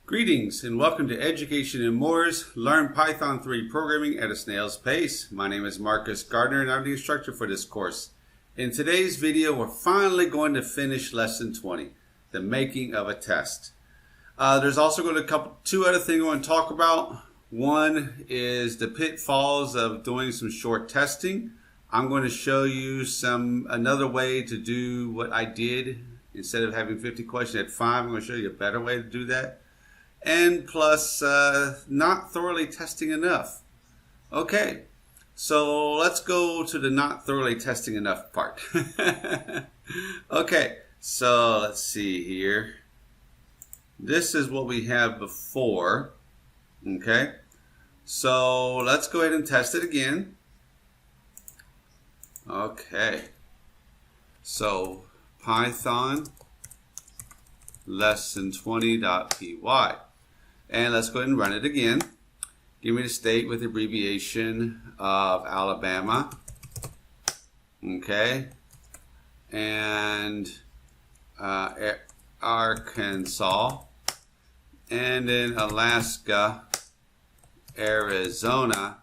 Greetings and welcome to Education in More's Learn Python 3 Programming at a Snail's Pace. My name is Marcus Gardner and I'm the instructor for this course. In today's video, we're finally going to finish Lesson 20, the making of a test. There's also going to be two other things I want to talk about. One is the pitfalls of doing some short testing. I'm going to show you another way to do what I did. Instead of having 50 questions at 5, I'm going to show you a better way to do that. And plus, not thoroughly testing enough. Okay, so let's go to the not thoroughly testing enough part. Okay, so let's see here. This is what we have before. Okay, so let's go ahead and test it again. Okay, so Python lesson 20.py. And let's go ahead and run it again. Give me the state with abbreviation of Alabama. Okay. And Arkansas. And then Alaska, Arizona,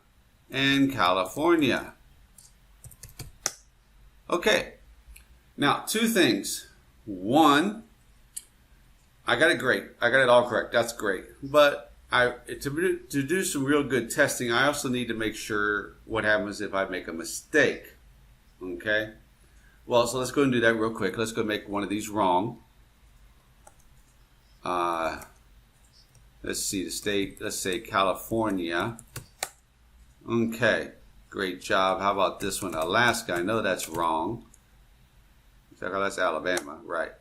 and California. Okay. Now, two things. One, I got it great. I got it all correct. That's great. But to do some real good testing, I also need to make sure what happens if I make a mistake. Okay? Well, so let's go and do that real quick. Let's go make one of these wrong. Let's see the state. Let's say California. Okay. Great job. How about this one? Alaska. I know that's wrong. That's Alabama. Right.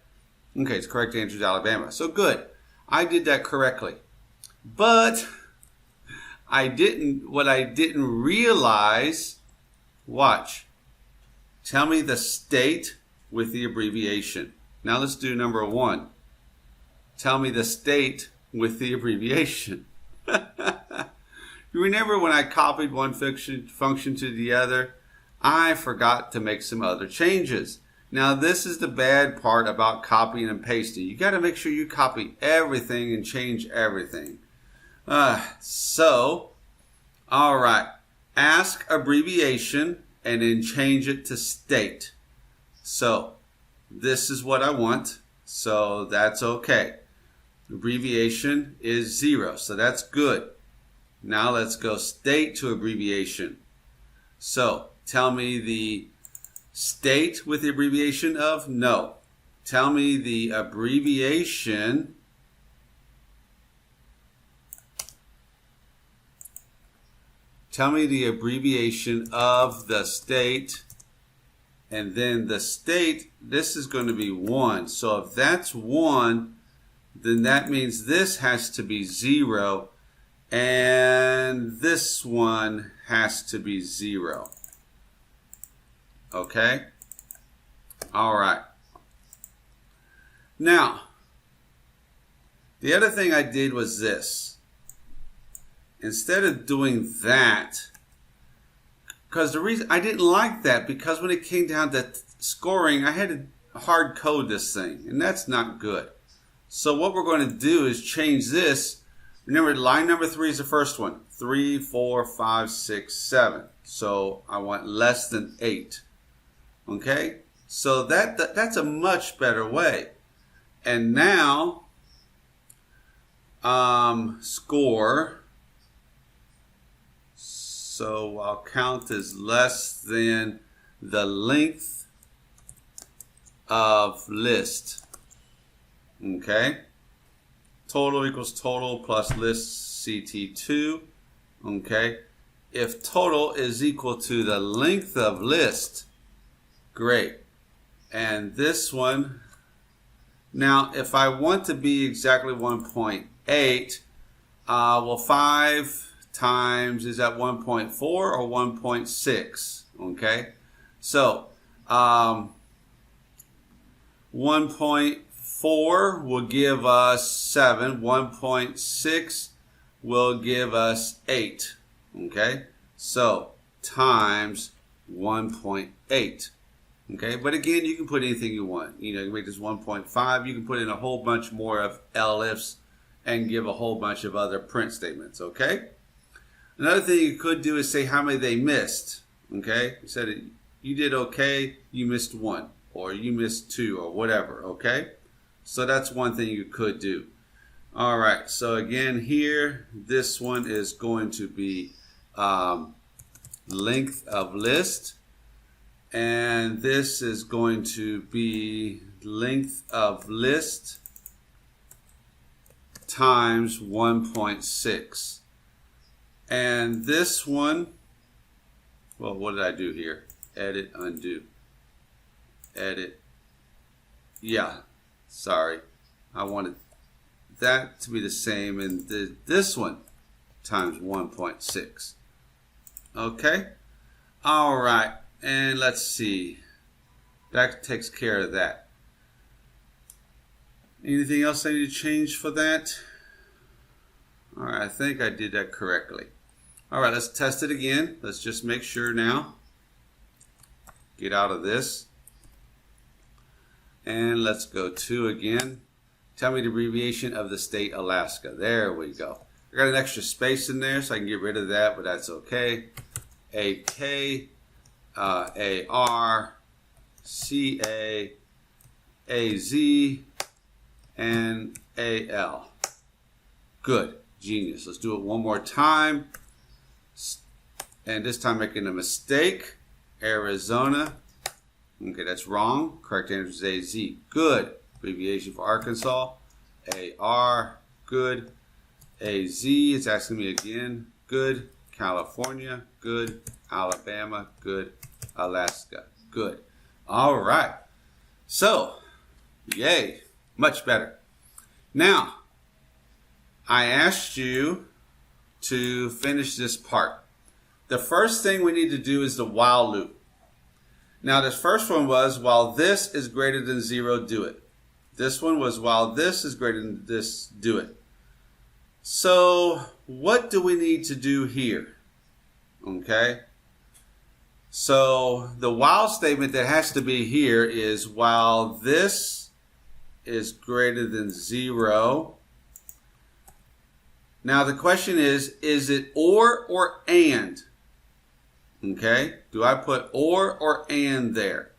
Okay, it's correct answer is Alabama. So good. I did that correctly. But what I didn't realize, watch. Tell me the state with the abbreviation. Now let's do number 1. Tell me the state with the abbreviation. You remember when I copied one function to the other? I forgot to make some other changes. Now, this is the bad part about copying and pasting. You got to make sure you copy everything and change everything. All right. Ask abbreviation and then change it to state. So, this is what I want. So, that's okay. Abbreviation is 0. So, that's good. Now, let's go state to abbreviation. So, tell me the state with the abbreviation of no. Tell me the abbreviation of the state, and then the state, this is going to be 1. So if that's 1, then that means this has to be 0, and this one has to be 0. Okay? All right. Now, the other thing I did was this. Instead of doing that, because the reason I didn't like that, because when it came down to scoring, I had to hard code this thing, and that's not good. So what we're going to do is change this. Remember, line number 3 is the first one. 3, 4, 5, 6, 7. So I want less than 8. Okay, so that's a much better way. And now, score. So I'll count as less than the length of list. Okay, total equals total plus list CT2. Okay, if total is equal to the length of list, great. And this one, now if I want to be exactly 1.8, well 5 times, is that 1.4 or 1.6? Okay, so 1.4 will give us 7, 1.6 will give us 8. Okay, so times 1.8. Okay, but again, you can put anything you want. You know, you can make this 1.5. You can put in a whole bunch more of elifs and give a whole bunch of other print statements, okay? Another thing you could do is say how many they missed, okay? You said you did okay, you missed 1, or you missed 2, or whatever, okay? So that's one thing you could do. All right, so again here, this one is going to be length of list, and this is going to be length of list times 1.6. And this one, well, what did I do here? Edit, undo. Edit. Yeah, sorry. I wanted that to be the same, and this one times 1.6. Okay? All right, and let's see. That takes care of that. Anything else I need to change for that? All right, I think I did that correctly. All right, let's test it again. Let's just make sure now. Get out of this. And let's go to again. Tell me the abbreviation of the state Alaska. There we go. I got an extra space in there, so I can get rid of that, but that's okay. AK, AR, CA, AZ, and AL. Good. Genius. Let's do it one more time. And this time making a mistake. Arizona. Okay, that's wrong. Correct answer is AZ. Good. Abbreviation for Arkansas. AR. Good. AZ. It's asking me again. Good. California. Good. Alabama. Good. Alaska. Good. All right. So, yay. Much better. Now, I asked you to finish this part. The first thing we need to do is the while loop. Now, this first one was, while this is greater than 0, do it. This one was, while this is greater than this, do it. So, what do we need to do here? Okay. So, the while statement that has to be here is, while this is greater than 0. Now, the question is it or and? Okay, do I put or and there?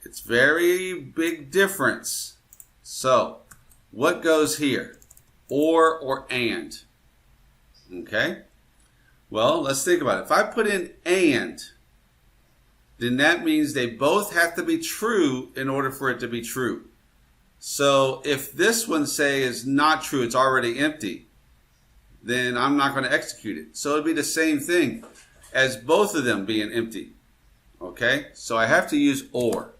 It's very big difference. So, what goes here? Or and? Okay, well, let's think about it. If I put in and, then that means they both have to be true in order for it to be true. So, if this one, say, is not true, it's already empty, then I'm not going to execute it. So, it'd be the same thing as both of them being empty. Okay, so I have to use or.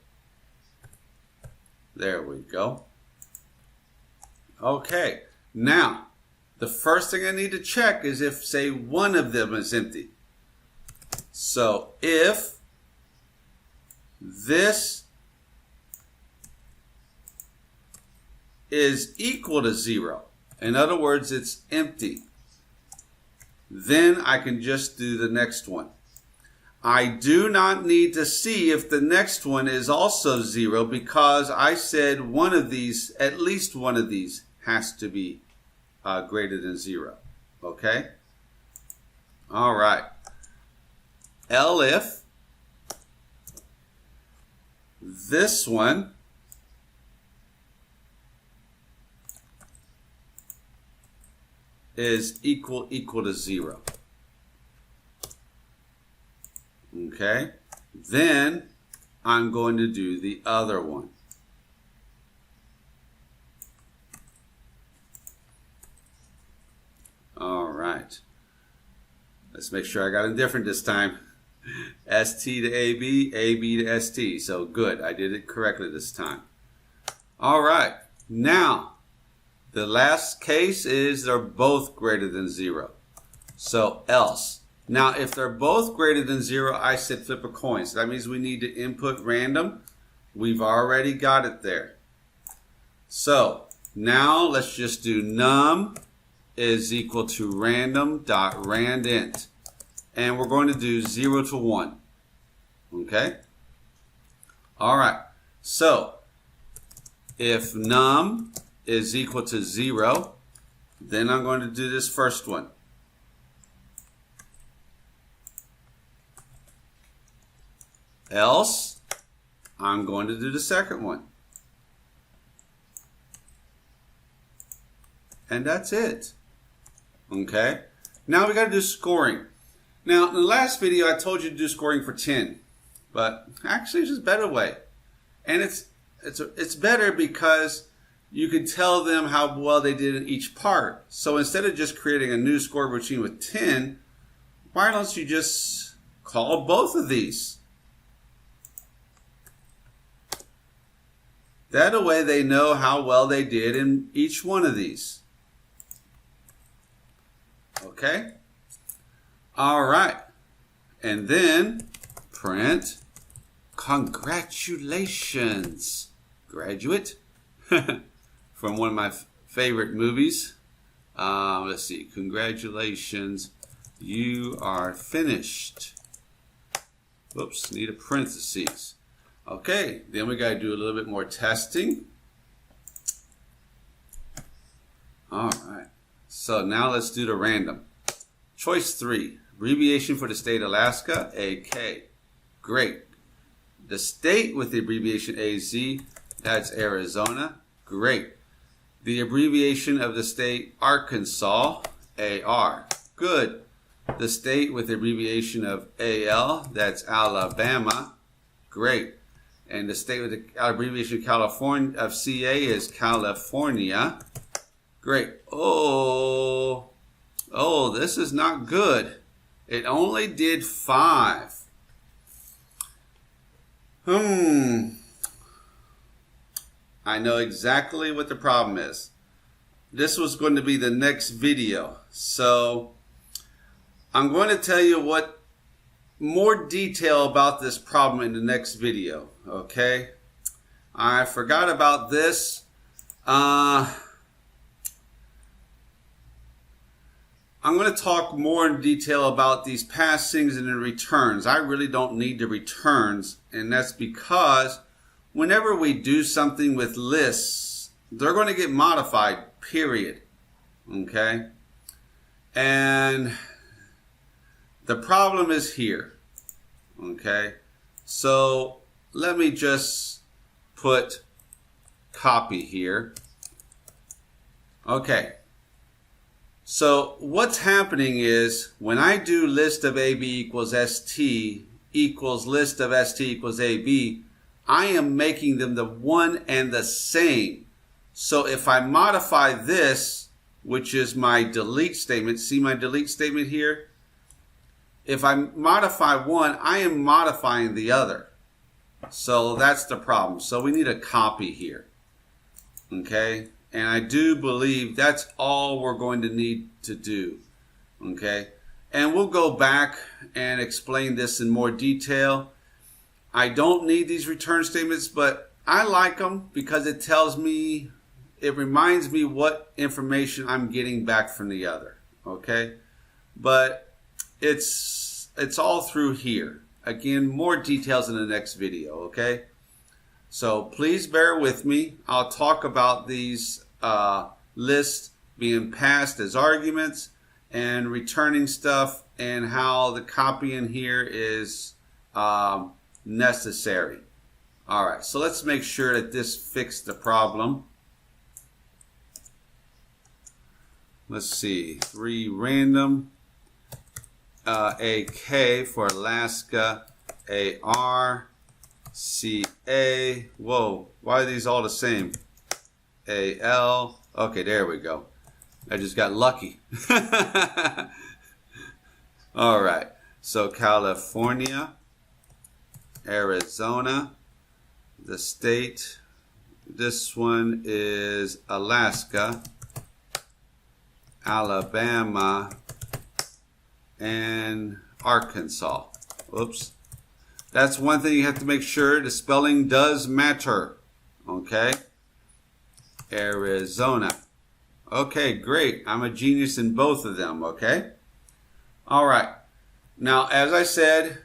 There we go. Okay, now the first thing I need to check is if, say, one of them is empty. So if this is equal to 0, in other words, it's empty, then I can just do the next one. I do not need to see if the next one is also 0 because I said one of these, at least one of these, has to be greater than 0. Okay? All right. If this one is equal to 0. Okay, then I'm going to do the other one. All right. Let's make sure I got it different this time. ST to AB, AB to ST. So good, I did it correctly this time. All right, now the last case is they're both greater than 0. So else. Now, if they're both greater than 0, I said flip a coin. So that means we need to input random. We've already got it there. So now let's just do num is equal to random.randint. And we're going to do 0 to 1. Okay? All right. So if num is equal to 0, Then I'm going to do this first one. Else, I'm going to do the second one. And that's it. Okay. Now we got to do scoring. Now, in the last video, I told you to do scoring for 10. But actually, there's a better way. And it's better because you can tell them how well they did in each part. So instead of just creating a new score routine with 10, why don't you just call both of these? That way they know how well they did in each one of these. Okay? All right. And then print congratulations, graduate. From one of my favorite movies. Let's see. Congratulations, you are finished. Whoops, need a parentheses. Okay, then we got to do a little bit more testing. All right. So now let's do the random. Choice 3, abbreviation for the state Alaska, AK. Great. The state with the abbreviation AZ, that's Arizona. Great. The abbreviation of the state Arkansas, AR. Good. The state with the abbreviation of AL, that's Alabama. Great. And the state with the abbreviation of California of CA is California. Great. Oh, this is not good. It only did 5. I know exactly what the problem is. This was going to be the next video. So I'm going to tell you what more detail about this problem in the next video. Okay? I forgot about this. I'm going to talk more in detail about these passings and the returns. I really don't need the returns, and that's because whenever we do something with lists, they're going to get modified, period. Okay? And the problem is here. Okay? So let me just put copy here. Okay. So what's happening is when I do list of AB equals ST equals list of ST equals AB, I am making them the one and the same. So if I modify this, which is my delete statement, see my delete statement here? If I modify one, I am modifying the other. So that's the problem. So we need a copy here. Okay? And I do believe that's all we're going to need to do. Okay? And we'll go back and explain this in more detail. I don't need these return statements, but I like them because it tells me, it reminds me what information I'm getting back from the other. Okay? But it's all through here. Again, more details in the next video. Okay? So please bear with me. I'll talk about these lists being passed as arguments and returning stuff and how the copying here is necessary. All right, so let's make sure that this fixed the problem. Let's see, 3 random, AK for Alaska, AR, CA, whoa, why are these all the same? AL, okay, there we go. I just got lucky. All right, so California, Arizona, the state, this one is Alaska, Alabama, and Arkansas. Whoops. That's one thing you have to make sure, the spelling does matter. Okay? Arizona. Okay, great. I'm a genius in both of them, okay? All right. Now, as I said,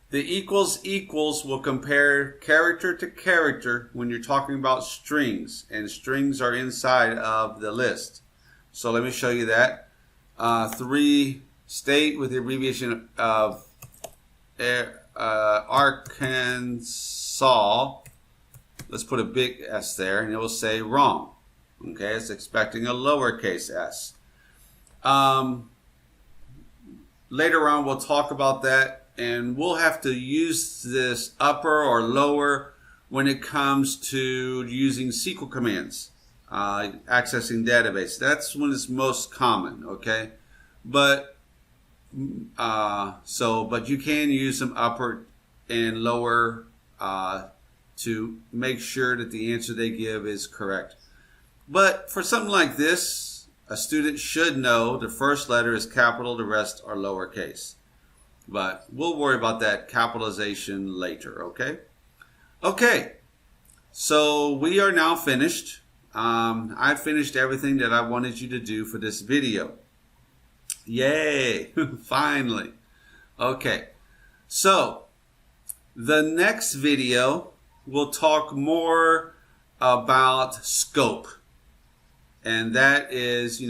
the equals will compare character to character when you're talking about strings, and strings are inside of the list. So let me show you that. 3 state with the abbreviation of Arkansas. Let's put a big S there, and it will say wrong. Okay, it's expecting a lowercase s. Later on, we'll talk about that, and we'll have to use this upper or lower when it comes to using SQL commands, accessing database. That's when it's most common, okay? But but you can use some upper and lower to make sure that the answer they give is correct. But for something like this, a student should know the first letter is capital, the rest are lowercase. But we'll worry about that capitalization later, okay? Okay, so we are now finished. I finished everything that I wanted you to do for this video. Yay, finally. Okay, so the next video we'll talk more about scope. And that is,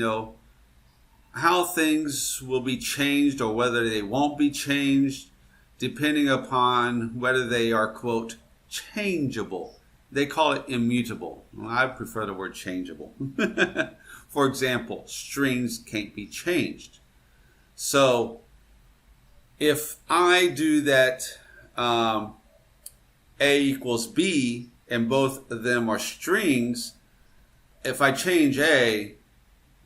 how things will be changed or whether they won't be changed, depending upon whether they are, quote, changeable. They call it immutable. Well, I prefer the word changeable. For example, strings can't be changed. So if I do that A equals B and both of them are strings, if I change A,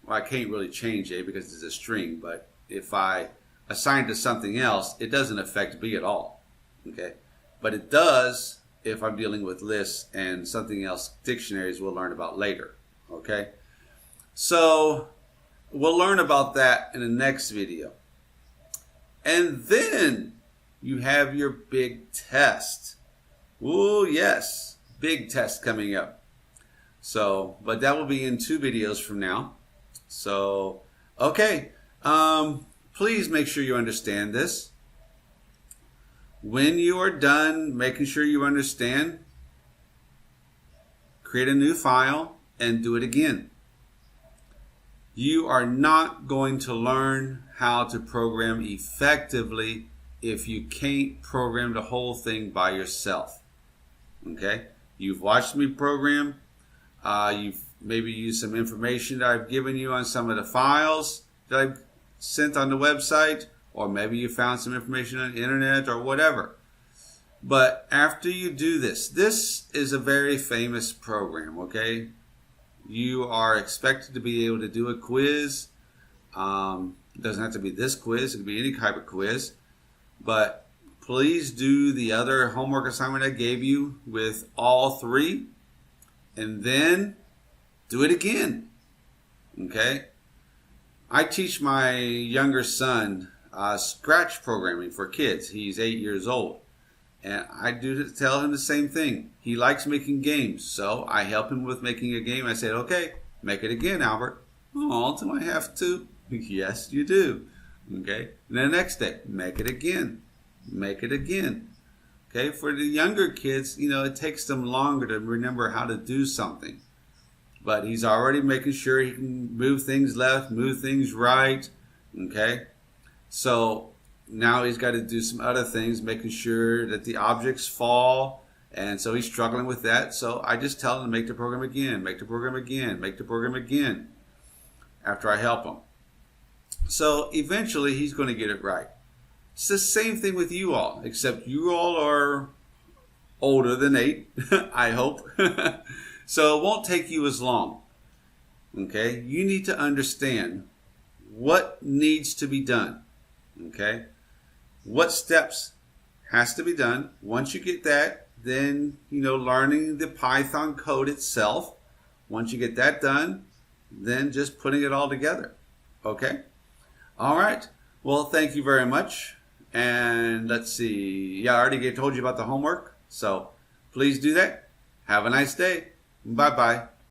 well, I can't really change A because it's a string, but if I assign it to something else, it doesn't affect B at all, okay? But it does if I'm dealing with lists and something else, dictionaries we'll learn about later, okay? So we'll learn about that in the next video. And then you have your big test. Ooh, yes, big test coming up. So, but that will be in 2 videos from now. So, okay, please make sure you understand this. When you are done making sure you understand, create a new file and do it again. You are not going to learn how to program effectively if you can't program the whole thing by yourself. Okay? You've watched me program. You've maybe used some information that I've given you on some of the files that I've sent on the website, or maybe you found some information on the internet or whatever. But after you do this, this is a very famous program, okay? You are expected to be able to do a quiz. It doesn't have to be this quiz, it can be any type of quiz. But please do the other homework assignment I gave you with all 3. And then do it again, okay? I teach my younger son Scratch programming for kids. He's 8 years old. And I do tell him the same thing. He likes making games, so I help him with making a game. I said, okay, make it again, Albert. Oh, do I have to? Yes, you do. Okay, and then the next day, make it again. Make it again. Okay, for the younger kids, it takes them longer to remember how to do something. But he's already making sure he can move things left, move things right. Okay, so now he's got to do some other things, making sure that the objects fall. And so he's struggling with that. So I just tell him to make the program again, make the program again, make the program again after I help him. So eventually he's going to get it right. It's the same thing with you all, except you all are older than 8, I hope. So it won't take you as long. Okay? You need to understand what needs to be done. Okay? What steps has to be done. Once you get that, then, learning the Python code itself. Once you get that done, then just putting it all together. Okay? All right. Well, thank you very much. And let's see. Yeah, I already told you about the homework. So please do that. Have a nice day. Bye-bye.